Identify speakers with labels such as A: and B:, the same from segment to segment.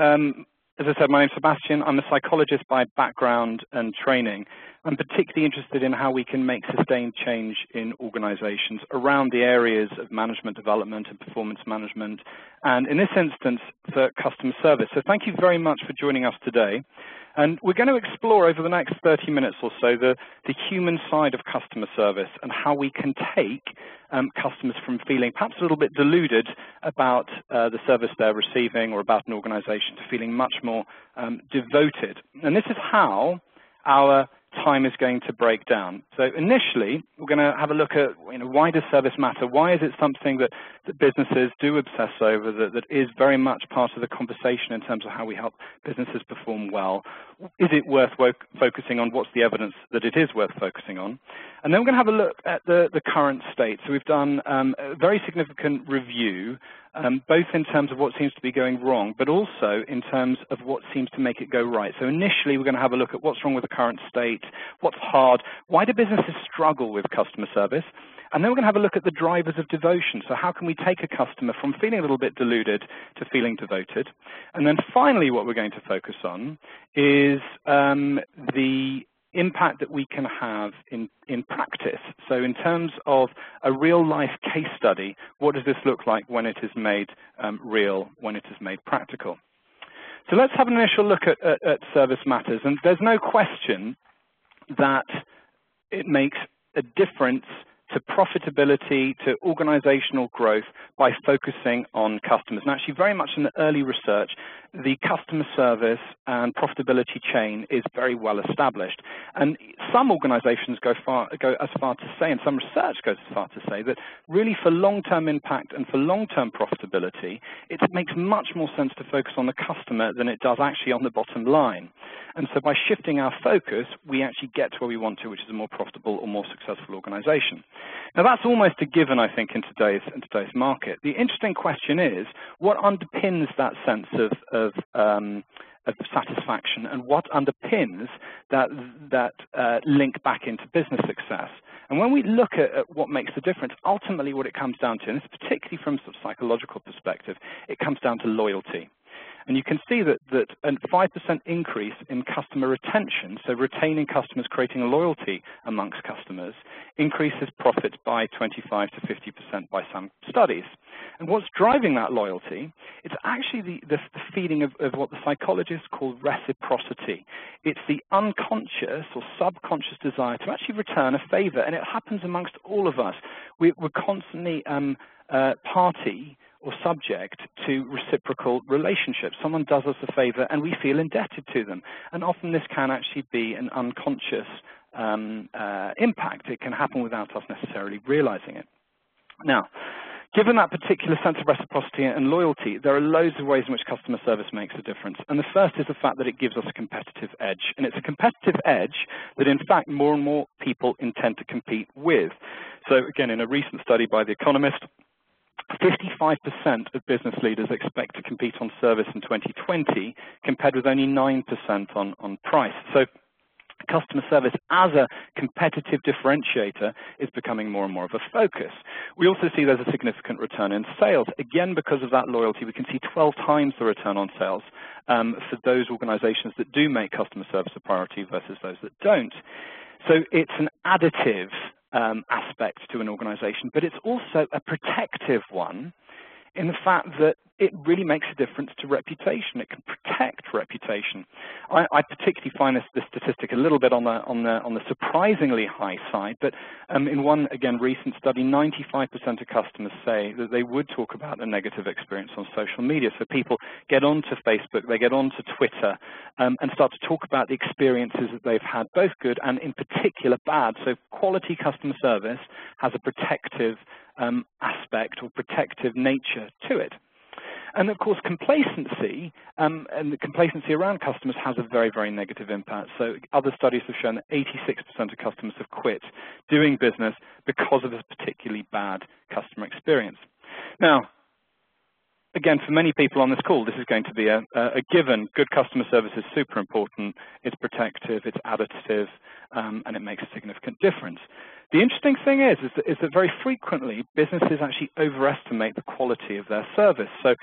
A: As I said, my name's Sebastian. I'm a psychologist by background and training. I'm particularly interested in how we can make sustained change in organizations around the areas of management development and performance management, and in this instance, for customer service. So thank you very much for joining us today. And we're going to explore over the next 30 minutes or so the human side of customer service and how we can take customers from feeling perhaps a little bit deluded about the service they're receiving or about an organization to feeling much more devoted. And this is how our time is going to break down. So initially, we're going to have a look at why does service matter? Why is it something that businesses do obsess over, that is very much part of the conversation in terms of how we help businesses perform well? Is it worth focusing on? What's the evidence that it is worth focusing on? And then we're going to have a look at the current state. So we've done a very significant review, both in terms of what seems to be going wrong, but also in terms of what seems to make it go right. So initially, we're going to have a look at what's wrong with the current state, what's hard, why do businesses struggle with customer service, and then we're going to have a look at the drivers of devotion. So how can we take a customer from feeling a little bit deluded to feeling devoted? And then finally, what we're going to focus on is the impact that we can have in practice. So in terms of a real-life case study, what does this look like when it is made real, when it is made practical? So let's have an initial look at service matters. And there's no question that it makes a difference to profitability, to organizational growth by focusing on customers. And actually, very much in the early research, the customer service and profitability chain is very well established. And some organizations go as far to say, and some research goes as far to say, that really for long-term impact and for long-term profitability, it makes much more sense to focus on the customer than it does actually on the bottom line. And so by shifting our focus, we actually get to where we want to, which is a more profitable or more successful organization. Now, that's almost a given, I think, in today's market. The interesting question is, what underpins that sense of satisfaction, and what underpins that link back into business success? And when we look at what makes the difference, ultimately what it comes down to, and this is particularly from a psychological perspective, it comes down to loyalty. And you can see that a 5% increase in customer retention, so retaining customers, creating a loyalty amongst customers, increases profits by 25 to 50% by some studies. And what's driving that loyalty, it's actually the feeling of what the psychologists call reciprocity. It's the unconscious or subconscious desire to actually return a favor, and it happens amongst all of us. We're constantly party or subject to reciprocal relationships. Someone does us a favor and we feel indebted to them. And often this can actually be an unconscious impact. It can happen without us necessarily realizing it. Now, given that particular sense of reciprocity and loyalty, there are loads of ways in which customer service makes a difference. And the first is the fact that it gives us a competitive edge. And it's a competitive edge that, in fact, more and more people intend to compete with. So, again, in a recent study by The Economist, 55% of business leaders expect to compete on service in 2020, compared with only 9% on price. So customer service as a competitive differentiator is becoming more and more of a focus. We also see there's a significant return in sales. Again, because of that loyalty, we can see 12 times the return on sales for those organizations that do make customer service a priority versus those that don't. So it's an additive aspect to an organization, but it's also a protective one in the fact that it really makes a difference to reputation. It can protect reputation. I particularly find this statistic a little bit on the surprisingly high side, but in one, again, recent study, 95% of customers say that they would talk about a negative experience on social media. So people get onto Facebook, they get onto Twitter, and start to talk about the experiences that they've had, both good and in particular bad. So quality customer service has a protective aspect or protective nature to it. And of course, complacency and the complacency around customers has a very, very negative impact. So other studies have shown that 86% of customers have quit doing business because of a particularly bad customer experience. Now, again, for many people on this call, this is going to be a given. Good customer service is super important. It's protective, it's additive, and it makes a significant difference. The interesting thing is that very frequently businesses actually overestimate the quality of their service. So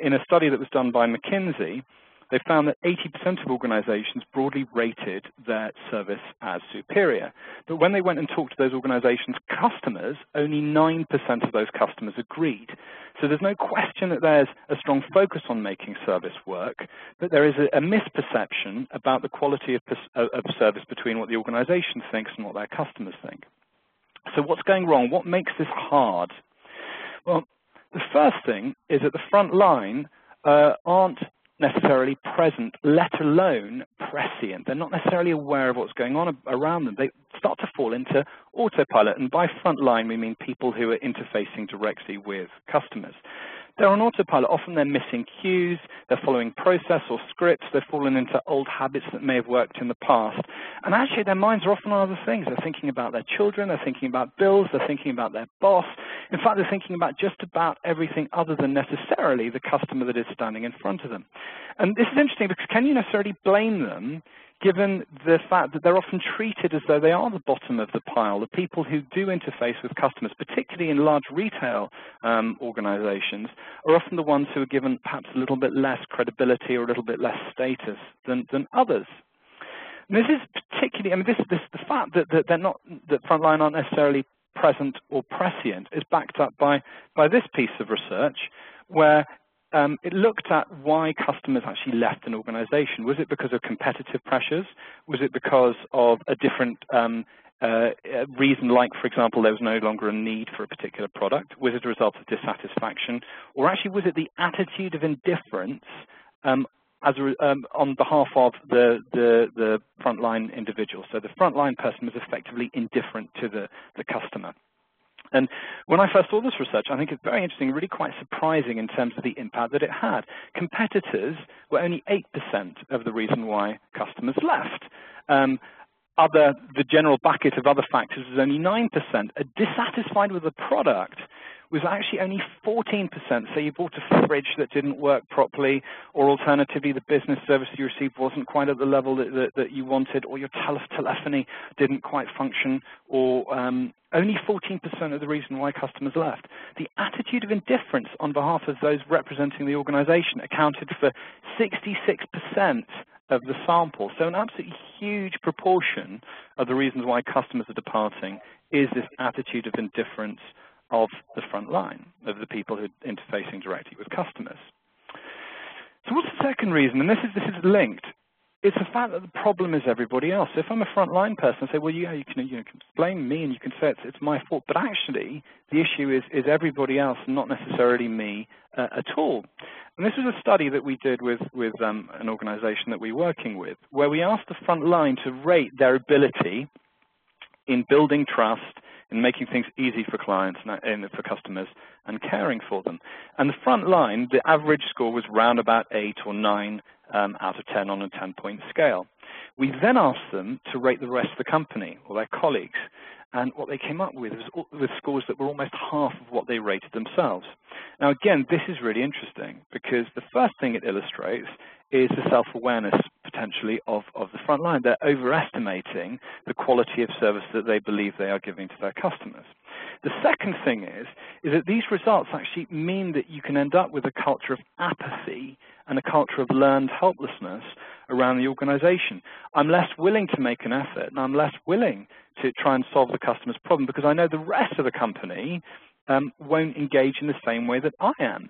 A: in a study that was done by McKinsey, they found that 80% of organizations broadly rated their service as superior. But when they went and talked to those organizations' customers, only 9% of those customers agreed. So there's no question that there's a strong focus on making service work, but there is a misperception about the quality of service between what the organization thinks and what their customers think. So what's going wrong? What makes this hard? Well, the first thing is that the front line aren't necessarily present, let alone prescient. They're not necessarily aware of what's going on around them. They start to fall into autopilot, and by frontline we mean people who are interfacing directly with customers. They're on autopilot. Often they're missing cues, they're following process or scripts, they've fallen into old habits that may have worked in the past. And actually their minds are often on other things. They're thinking about their children, they're thinking about bills, they're thinking about their boss. In fact, they're thinking about just about everything other than necessarily the customer that is standing in front of them. And this is interesting because can you necessarily blame them given the fact that they're often treated as though they are the bottom of the pile? The people who do interface with customers, particularly in large retail organizations, are often the ones who are given perhaps a little bit less credibility or a little bit less status than others. And this is particularly, I mean, the fact that that frontline aren't necessarily present or prescient is backed up by this piece of research where it looked at why customers actually left an organization. Was it because of competitive pressures? Was it because of a different reason, like, for example, there was no longer a need for a particular product? Was it a result of dissatisfaction? Or actually, was it the attitude of indifference on behalf of the frontline individual? So the frontline person was effectively indifferent to the customer. And when I first saw this research, I think it's very interesting, really quite surprising in terms of the impact that it had. Competitors were only 8% of the reason why customers left. The general bucket of other factors was only 9%. Dissatisfied with the product was actually only 14%. So you bought a fridge that didn't work properly, or alternatively, the business service you received wasn't quite at the level that you wanted, or your telephony didn't quite function, or only 14% of the reason why customers left. The attitude of indifference on behalf of those representing the organization accounted for 66% of the sample. So an absolutely huge proportion of the reasons why customers are departing is this attitude of indifference of the front line, of the people who are interfacing directly with customers. So what's the second reason? And this is linked. It's the fact that the problem is everybody else. So if I'm a frontline person, I say, well, yeah, you can blame me and you can say it's my fault, but actually the issue is everybody else, not necessarily me at all. And this was a study that we did with an organization that we're working with, where we asked the front line to rate their ability in building trust, in making things easy for clients and for customers, and caring for them. And the front line, the average score was round about 8 or 9 out of 10 on a 10-point scale. We then asked them to rate the rest of the company or their colleagues, and what they came up with was scores that were almost half of what they rated themselves. Now, again, this is really interesting because the first thing it illustrates is the self-awareness, potentially, of the front line. They're overestimating the quality of service that they believe they are giving to their customers. The second thing is that these results actually mean that you can end up with a culture of apathy and a culture of learned helplessness around the organization. I'm less willing to make an effort, and I'm less willing to try and solve the customer's problem because I know the rest of the company won't engage in the same way that I am.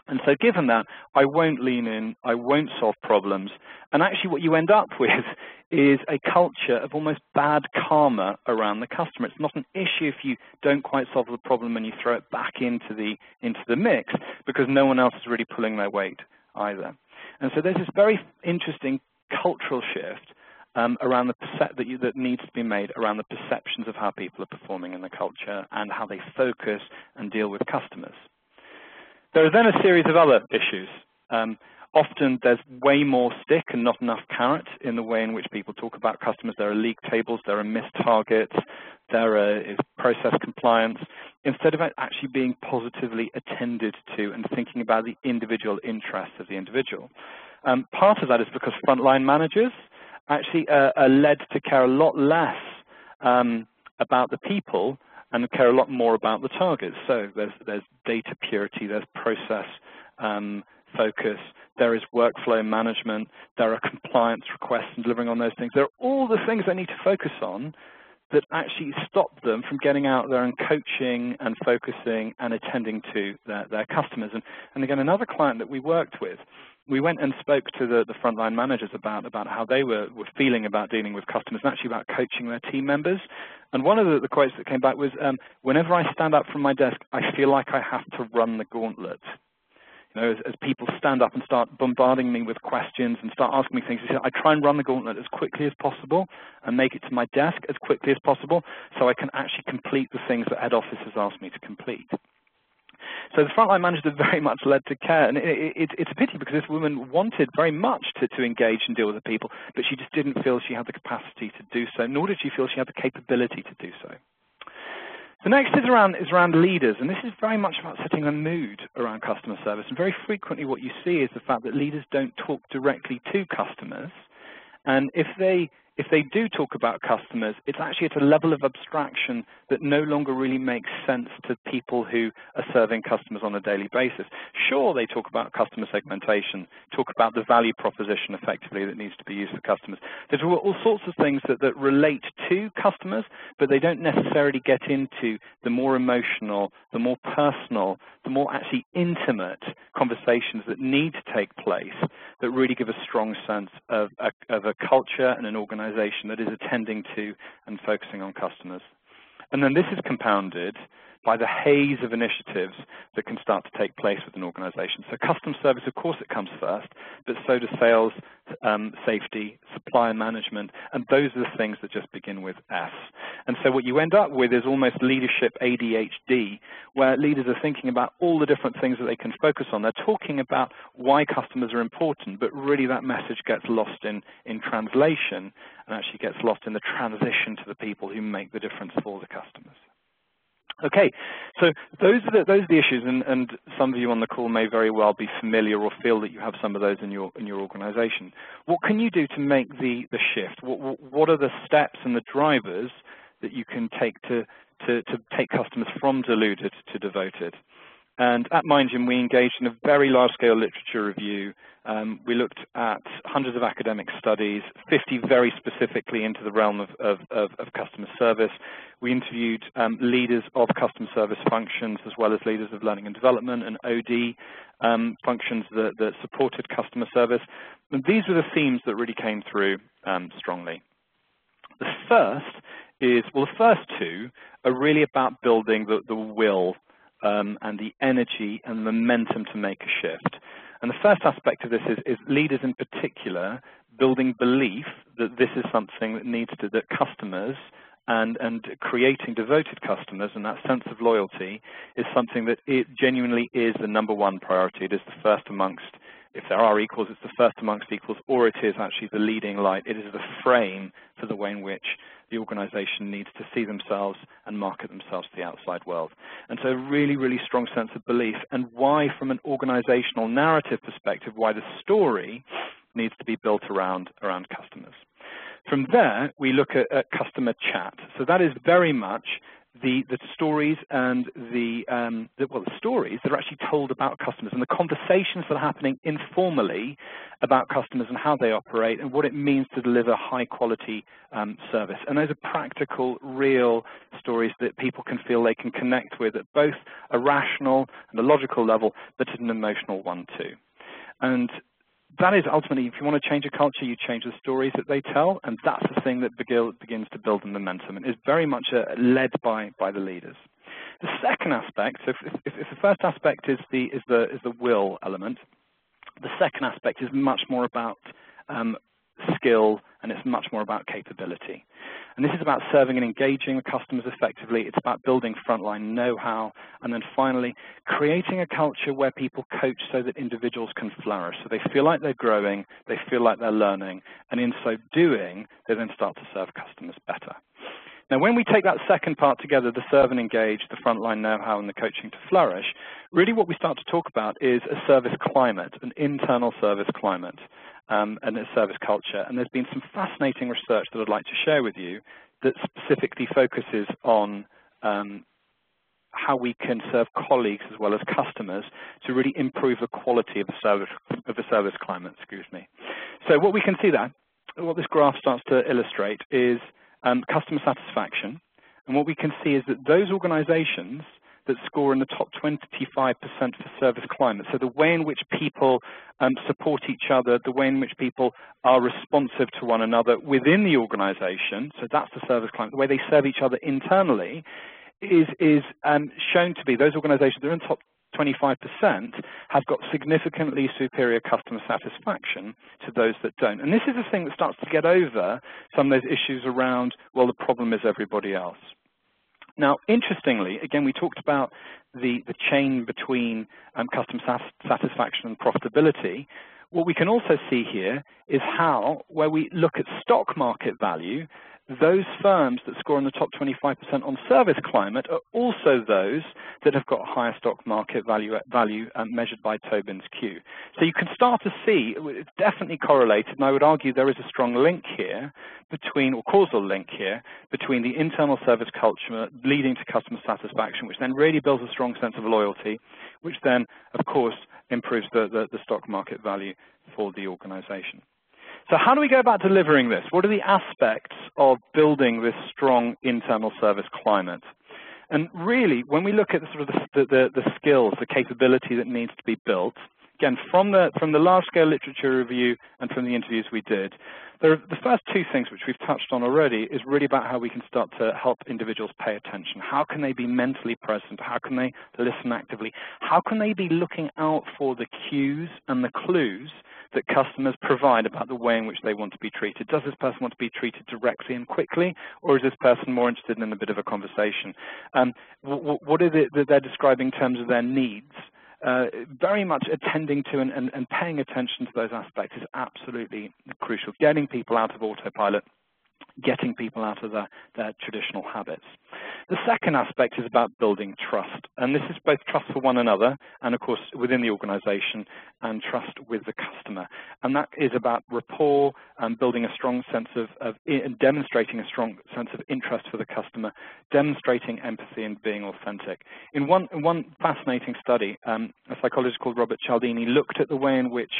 A: And so given that, I won't lean in, I won't solve problems, and actually what you end up with is a culture of almost bad karma around the customer. It's not an issue if you don't quite solve the problem and you throw it back into the mix because no one else is really pulling their weight either. And so there's this very interesting cultural shift around that needs to be made around the perceptions of how people are performing in the culture and how they focus and deal with customers. There are then a series of other issues. Often there's way more stick and not enough carrot in the way in which people talk about customers. There are league tables, there are missed targets, there is process compliance, instead of actually being positively attended to and thinking about the individual interests of the individual. Part of that is because frontline managers actually are led to care a lot less about the people and care a lot more about the targets. So there's data purity, there's process focus, there is workflow management, there are compliance requests and delivering on those things. There are all the things they need to focus on that actually stop them from getting out there and coaching and focusing and attending to their customers. And again, another client that we worked with, we went and spoke to the frontline managers about how they were feeling about dealing with customers and actually about coaching their team members. And one of the quotes that came back was, whenever I stand up from my desk, I feel like I have to run the gauntlet. You know, as people stand up and start bombarding me with questions and start asking me things, I try and run the gauntlet as quickly as possible and make it to my desk as quickly as possible so I can actually complete the things that head office has asked me to complete. So the frontline managers are very much led to care, and it's a pity because this woman wanted very much to engage and deal with the people, but she just didn't feel she had the capacity to do so, nor did she feel she had the capability to do so. The next is around leaders, and this is very much about setting a mood around customer service. And very frequently what you see is the fact that leaders don't talk directly to customers, and if they do talk about customers, it's actually at a level of abstraction that no longer really makes sense to people who are serving customers on a daily basis. Sure, they talk about customer segmentation, talk about the value proposition effectively that needs to be used for customers. There's all sorts of things that relate to customers, but they don't necessarily get into the more emotional, the more personal, the more actually intimate conversations that need to take place that really give a strong sense of a culture and an organization that is attending to and focusing on customers. And then this is compounded by the haze of initiatives that can start to take place with an organization. So customer service, of course, it comes first, but so does sales, safety, supplier management, and those are the things that just begin with S. And so what you end up with is almost leadership ADHD, where leaders are thinking about all the different things that they can focus on. They're talking about why customers are important, but really that message gets lost in translation and actually gets lost in the transition to the people who make the difference for the customers. Okay, so those are the issues, and some of you on the call may very well be familiar or feel that you have some of those in your organization. What can you do to make the shift? What are the steps and the drivers that you can take to take customers from deluded to devoted? And at MindGym, we engaged in a very large-scale literature review. We looked at hundreds of academic studies, 50 very specifically into the realm of customer service. We interviewed leaders of customer service functions as well as leaders of learning and development and OD functions that supported customer service. And these were the themes that really came through strongly. The first is, well, the first two are really about building the will and the energy and momentum to make a shift. And the first aspect of this is leaders in particular building belief that this is something that needs to, that customers and creating devoted customers and that sense of loyalty is something that it genuinely is the #1 priority. It is the first amongst, if there are equals, it's the first amongst equals, or it is actually the leading light. It is the frame for the way in which the organization needs to see themselves and market themselves to the outside world. And so a really, really strong sense of belief, and why from an organizational narrative perspective, why the story needs to be built around customers. From there, we look at customer chat. So that is very much the stories and the stories that are actually told about customers and the conversations that are happening informally about customers and how they operate and what it means to deliver high quality service. And those are practical, real stories that people can feel they can connect with at both a rational and a logical level, but at an emotional one too. And that is ultimately, if you want to change a culture, you change the stories that they tell, and that's the thing that begins to build the momentum and is very much led by the leaders. The second aspect, so if the first aspect is the will element, the second aspect is much more about skill, and it's much more about capability. And this is about serving and engaging the customers effectively. It's about building frontline know-how, and then finally creating a culture where people coach so that individuals can flourish. So they feel like they're growing, they feel like they're learning, and in so doing, they then start to serve customers better. Now, when we take that second part together, the serve and engage, the frontline know-how, and the coaching to flourish, really what we start to talk about is a service climate, an internal service climate. and its service culture. And there's been some fascinating research that I'd like to share with you that specifically focuses on how we can serve colleagues as well as customers to really improve the quality of the service climate. So what we can see there, what this graph starts to illustrate, is customer satisfaction. And what we can see is that those organizations that score in the top 25% for service climate, so the way in which people support each other, the way in which people are responsive to one another within the organization, so that's the service climate, the way they serve each other internally, is shown to be, those organizations that are in the top 25% have got significantly superior customer satisfaction to those that don't. And this is a thing that starts to get over some of those issues around, well, the problem is everybody else. Now, interestingly, again, we talked about the chain between customer satisfaction and profitability. What we can also see here is how, where we look at stock market value, those firms that score in the top 25% on service climate are also those that have got higher stock market value measured by Tobin's Q. So you can start to see it's definitely correlated, and I would argue there is a strong link here between, or causal link here, between the internal service culture leading to customer satisfaction, which then really builds a strong sense of loyalty, which then, of course, improves the stock market value for the organization. So how do we go about delivering this? What are the aspects of building this strong internal service climate? And really, when we look at the skills, the capability that needs to be built, again, from the large-scale literature review and from the interviews we did, the first two things which we've touched on already is really about how we can start to help individuals pay attention. How can they be mentally present? How can they listen actively? How can they be looking out for the cues and the clues that customers provide about the way in which they want to be treated? Does this person want to be treated directly and quickly, or is this person more interested in a bit of a conversation? What is it that they're describing in terms of their needs? Very much attending to and paying attention to those aspects is absolutely crucial. Getting people out of autopilot, getting people out of their traditional habits. The second aspect is about building trust, and this is both trust for one another and, of course, within the organization, and trust with the customer. And that is about rapport and building a strong sense and demonstrating a strong sense of interest for the customer, demonstrating empathy and being authentic. In one fascinating study, a psychologist called Robert Cialdini looked at the way in which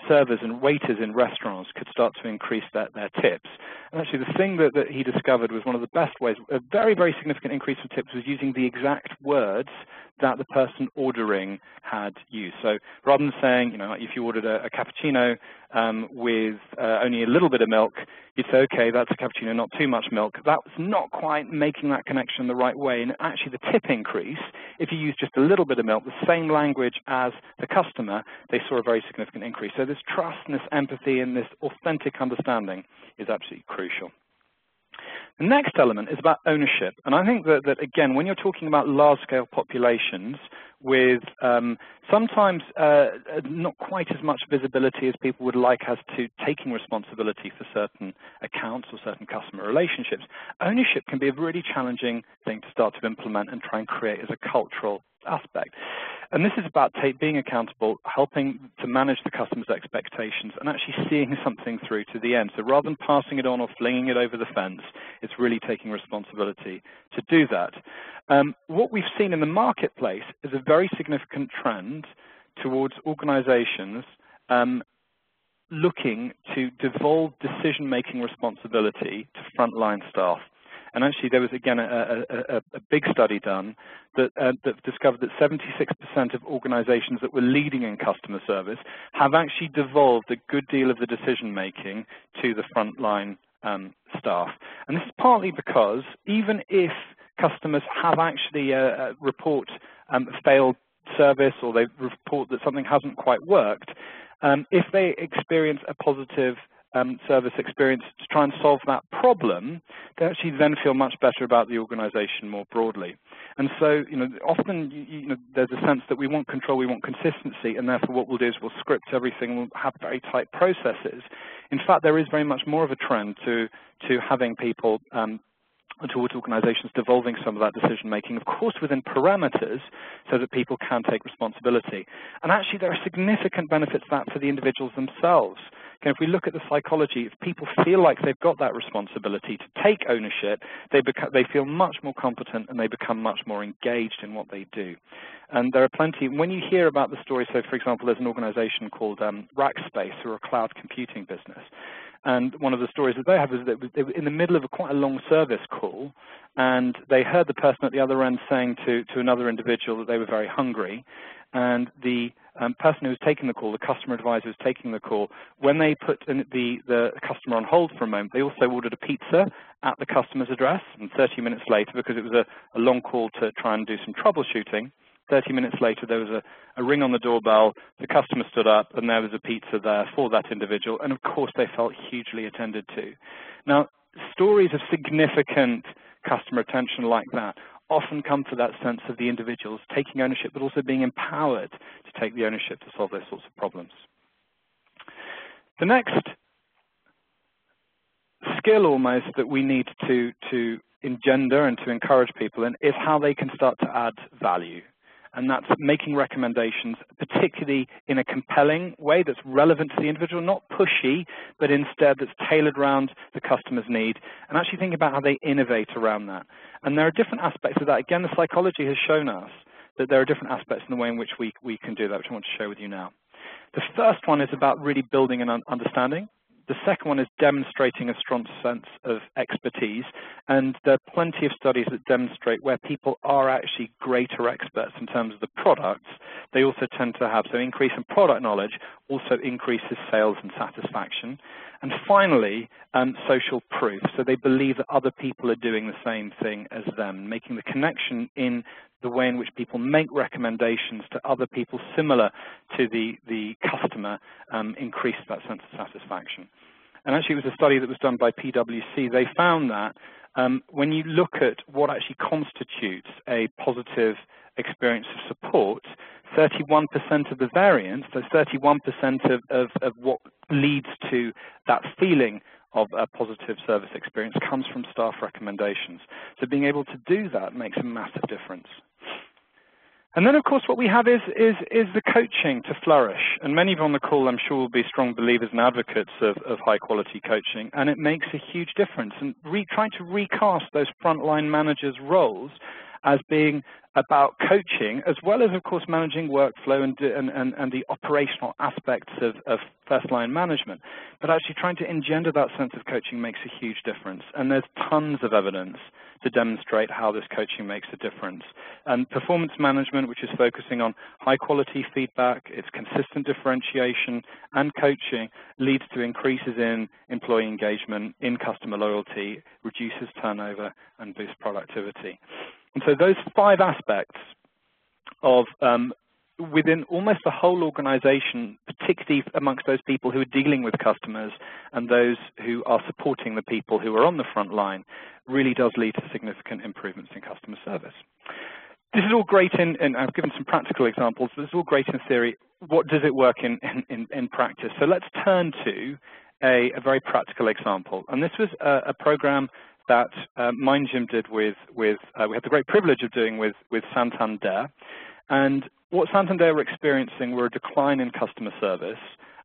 A: servers and waiters in restaurants could start to increase their tips. And actually the thing that he discovered was one of the best ways, a very, very significant increase in tips, was using the exact words that the person ordering had used. So rather than saying, you know, if you ordered a cappuccino with only a little bit of milk, you'd say, okay, that's a cappuccino, not too much milk. That was not quite making that connection the right way. And actually the tip increase, if you use just a little bit of milk, the same language as the customer, they saw a very significant increase. So this trust and this empathy and this authentic understanding is absolutely crucial. The next element is about ownership. And I think that again, when you're talking about large-scale populations with sometimes not quite as much visibility as people would like as to taking responsibility for certain accounts or certain customer relationships, ownership can be a really challenging thing to start to implement and try and create as a cultural aspect. And this is about being accountable, helping to manage the customer's expectations, and actually seeing something through to the end. So rather than passing it on or flinging it over the fence, it's really taking responsibility to do that. What we've seen in the marketplace is a very significant trend towards organizations looking to devolve decision-making responsibility to frontline staff. And actually, there was, again, a big study done that discovered that 76% of organizations that were leading in customer service have actually devolved a good deal of the decision-making to the frontline staff. And this is partly because even if customers have actually report failed service, or they report that something hasn't quite worked, if they experience a positive service experience to try and solve that problem, they actually then feel much better about the organization more broadly. And so, you know, often there's a sense that we want control, we want consistency, and therefore what we'll do is we'll script everything, we'll have very tight processes. In fact, there is very much more of a trend to having people towards organizations devolving some of that decision making, of course within parameters, so that people can take responsibility. And actually there are significant benefits to that for the individuals themselves. Okay, if we look at the psychology, if people feel like they've got that responsibility to take ownership, they feel much more competent and they become much more engaged in what they do. And there are plenty, when you hear about the story, so for example there's an organization called Rackspace, who are a cloud computing business. And one of the stories that they have is that they were in the middle of quite a long service call, and they heard the person at the other end saying to another individual that they were very hungry. And the person who was taking the call, the customer advisor who was taking the call, when they put the customer on hold for a moment, they also ordered a pizza at the customer's address. And 30 minutes later, because it was a long call to try and do some troubleshooting, 30 minutes later, there was a ring on the doorbell, the customer stood up, and there was a pizza there for that individual, and of course they felt hugely attended to. Now, stories of significant customer attention like that often come to that sense of the individuals taking ownership, but also being empowered to take the ownership to solve those sorts of problems. The next skill almost that we need to engender and to encourage people in is how they can start to add value. And that's making recommendations, particularly in a compelling way that's relevant to the individual, not pushy, but instead that's tailored around the customer's need, and actually thinking about how they innovate around that. And there are different aspects of that. Again, the psychology has shown us that there are different aspects in the way in which we can do that, which I want to share with you now. The first one is about really building an understanding. The second one is demonstrating a strong sense of expertise, and there are plenty of studies that demonstrate where people are actually greater experts in terms of the products, they also tend to have, so increase in product knowledge also increases sales and satisfaction. And finally, social proof, so they believe that other people are doing the same thing as them, making the connection in the way in which people make recommendations to other people similar to the customer increase that sense of satisfaction. And actually it was a study that was done by PwC. They found that when you look at what actually constitutes a positive experience of support, 31% of the variance, so 31% of what leads to that feeling of a positive service experience comes from staff recommendations. So being able to do that makes a massive difference. And then, of course, what we have is the coaching to flourish. And many of you on the call, I'm sure, will be strong believers and advocates of high-quality coaching, and it makes a huge difference. And trying to recast those frontline managers' roles as being about coaching, as well as, of course, managing workflow and the operational aspects of first-line management. But actually trying to engender that sense of coaching makes a huge difference. And there's tons of evidence to demonstrate how this coaching makes a difference. And performance management, which is focusing on high-quality feedback, its consistent differentiation, and coaching, leads to increases in employee engagement, in customer loyalty, reduces turnover, and boosts productivity. And so those 5 aspects of within almost the whole organization, particularly amongst those people who are dealing with customers and those who are supporting the people who are on the front line, really does lead to significant improvements in customer service. This is all great and I've given some practical examples, but it's all great in theory. What does it work in practice? So let's turn to a very practical example. And this was a program that MindGym did we had the great privilege of doing with Santander. And what Santander were experiencing were a decline in customer service.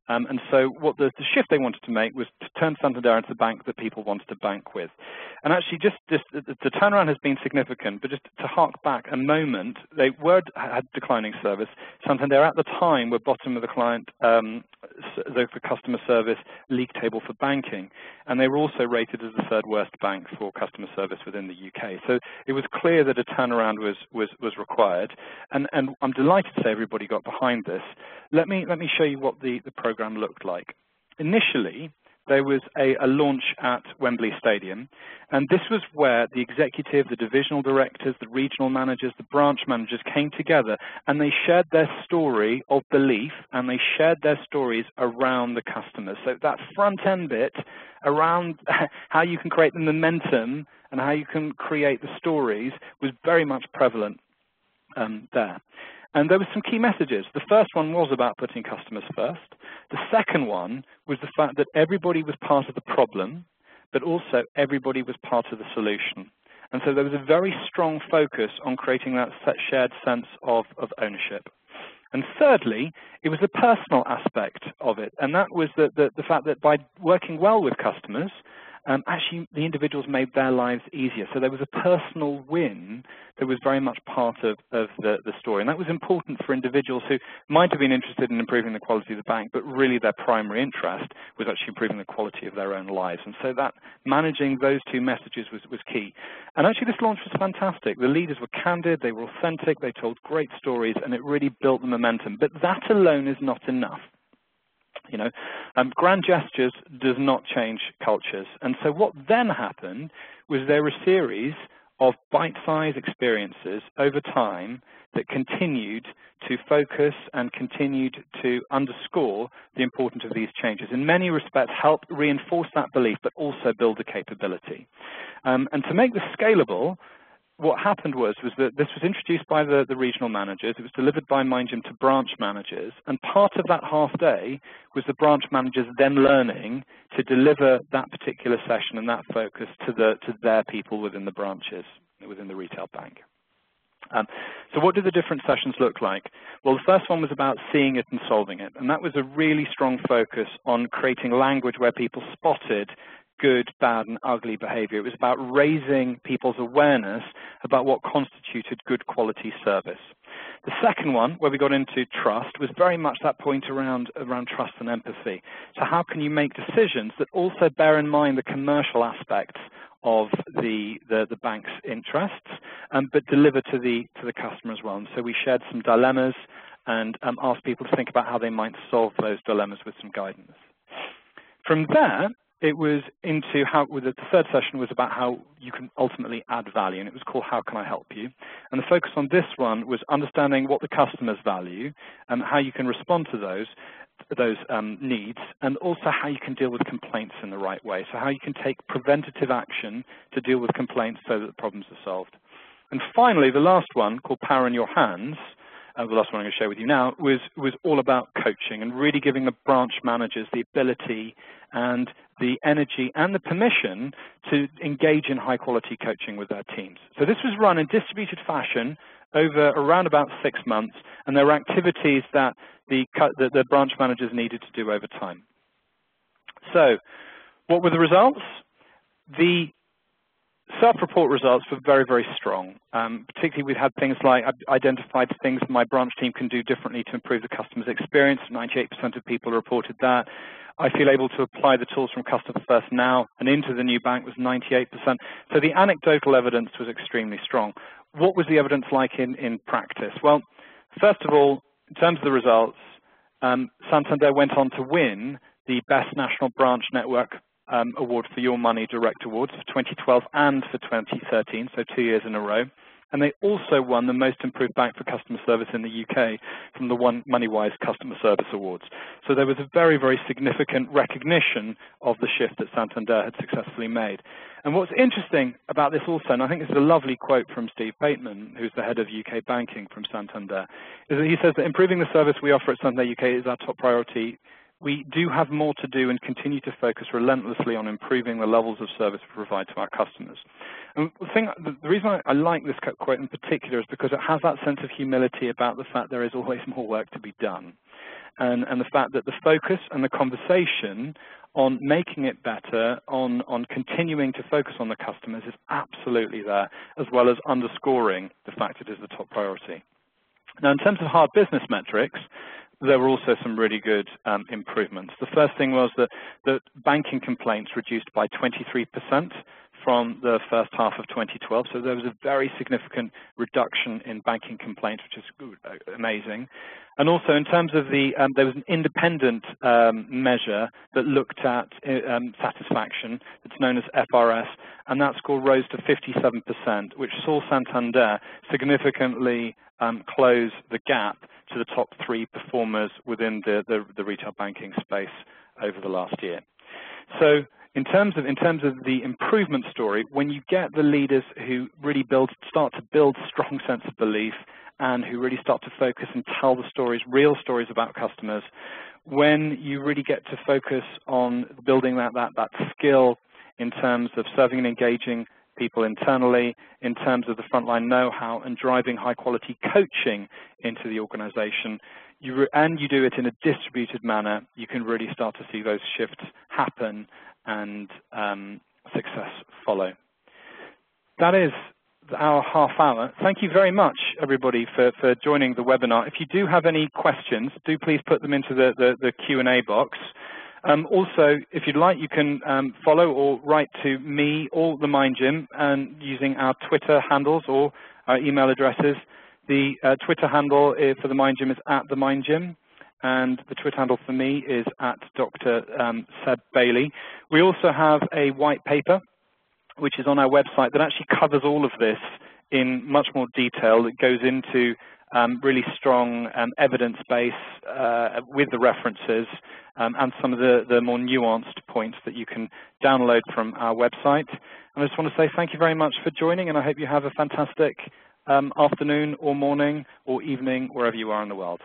A: And so what the shift they wanted to make was to turn Santander into the bank that people wanted to bank with. And actually the turnaround has been significant, but just to hark back a moment, they had declining service. Santander at the time were bottom of the client, the customer service league table for banking. And they were also rated as the 3rd worst bank for customer service within the UK. So it was clear that a turnaround was required. And I'm delighted to say everybody got behind this. Let me show you what the program looked like. Initially, there was a launch at Wembley Stadium, and this was where the executive, the divisional directors, the regional managers, the branch managers came together, and they shared their story of belief, and they shared their stories around the customers. So that front end bit around how you can create the momentum and how you can create the stories was very much prevalent there. And there were some key messages. The first one was about putting customers first. The second one was the fact that everybody was part of the problem, but also everybody was part of the solution. And so there was a very strong focus on creating that shared sense of ownership. And thirdly, it was the personal aspect of it, and that was the fact that by working well with customers, actually the individuals made their lives easier. So there was a personal win that was very much part of the story, and that was important for individuals who might have been interested in improving the quality of the bank, but really their primary interest was actually improving the quality of their own lives. And so that managing those two messages was key. And actually this launch was fantastic. The leaders were candid, they were authentic, they told great stories, and it really built the momentum. But that alone is not enough. You know, grand gestures does not change cultures. And so what then happened was there were a series of bite-sized experiences over time that continued to focus and continued to underscore the importance of these changes. In many respects, help reinforce that belief, but also build the capability. And to make this scalable, what happened was that this was introduced by the regional managers. It was delivered by MindGym to branch managers, and part of that half day was the branch managers then learning to deliver that particular session and that focus to their people within the branches, within the retail bank. So what did the different sessions look like? Well, the first one was about seeing it and solving it, and that was a really strong focus on creating language where people spotted good, bad, and ugly behavior. It was about raising people's awareness about what constituted good quality service. The second one, where we got into trust, was very much that point around trust and empathy. So how can you make decisions that also bear in mind the commercial aspects of the bank's interests, but deliver to the customer as well? And so we shared some dilemmas and asked people to think about how they might solve those dilemmas with some guidance. From there, it was into the third session was about how you can ultimately add value, and it was called How Can I Help You? And the focus on this one was understanding what the customers value and how you can respond to those needs, and also how you can deal with complaints in the right way. So how you can take preventative action to deal with complaints so that the problems are solved. And finally, the last one, called Power in Your Hands, the last one I'm going to share with you now, was all about coaching and really giving the branch managers the ability and the energy and the permission to engage in high-quality coaching with their teams. So this was run in distributed fashion over around about 6 months, and there were activities that the branch managers needed to do over time. So what were the results? The self-report results were very, very strong. Particularly, we've had things like identified things my branch team can do differently to improve the customer's experience. 98% of people reported that. I feel able to apply the tools from Customer First now and into the new bank was 98%. So the anecdotal evidence was extremely strong. What was the evidence like in practice? Well, first of all, in terms of the results, Santander went on to win the Best National Branch Network Award for Your Money Direct Awards for 2012 and for 2013, so 2 years in a row. And they also won the Most Improved Bank for Customer Service in the UK from the Moneywise Customer Service Awards. So there was a very, very significant recognition of the shift that Santander had successfully made. And what's interesting about this also, and I think this is a lovely quote from Steve Bateman, who's the head of UK banking from Santander, is that he says that improving the service we offer at Santander UK is our top priority. We do have more to do and continue to focus relentlessly on improving the levels of service we provide to our customers. And the reason I like this quote in particular is because it has that sense of humility about the fact there is always more work to be done. And the fact that the focus and the conversation on making it better, on continuing to focus on the customers is absolutely there, as well as underscoring the fact it is the top priority. Now, in terms of hard business metrics, there were also some really good improvements. The first thing was that banking complaints reduced by 23% from the first half of 2012. So there was a very significant reduction in banking complaints, which is amazing. And also in terms of there was an independent measure that looked at satisfaction. It's known as FRS, and that score rose to 57%, which saw Santander significantly close the gap to the top 3 performers within the retail banking space over the last year. So in terms of the improvement story, when you get the leaders who really start to build a strong sense of belief and who really start to focus and tell the stories, real stories about customers, when you really get to focus on building that skill in terms of serving and engaging people internally in terms of the frontline know-how and driving high-quality coaching into the organization, and you do it in a distributed manner, you can really start to see those shifts happen and success follow. That is our half hour. Thank you very much, everybody, for joining the webinar. If you do have any questions, do please put them into the Q&A box. Also, if you'd like, you can follow or write to me or the Mind Gym using our Twitter handles or our email addresses. The Twitter handle for the Mind Gym is @TheMindGym, and the Twitter handle for me is @Dr. Seb Bailey. We also have a white paper, which is on our website, that actually covers all of this in much more detail. It goes into really strong evidence base with the references and some of the more nuanced points that you can download from our website. And I just want to say thank you very much for joining, and I hope you have a fantastic afternoon or morning or evening wherever you are in the world.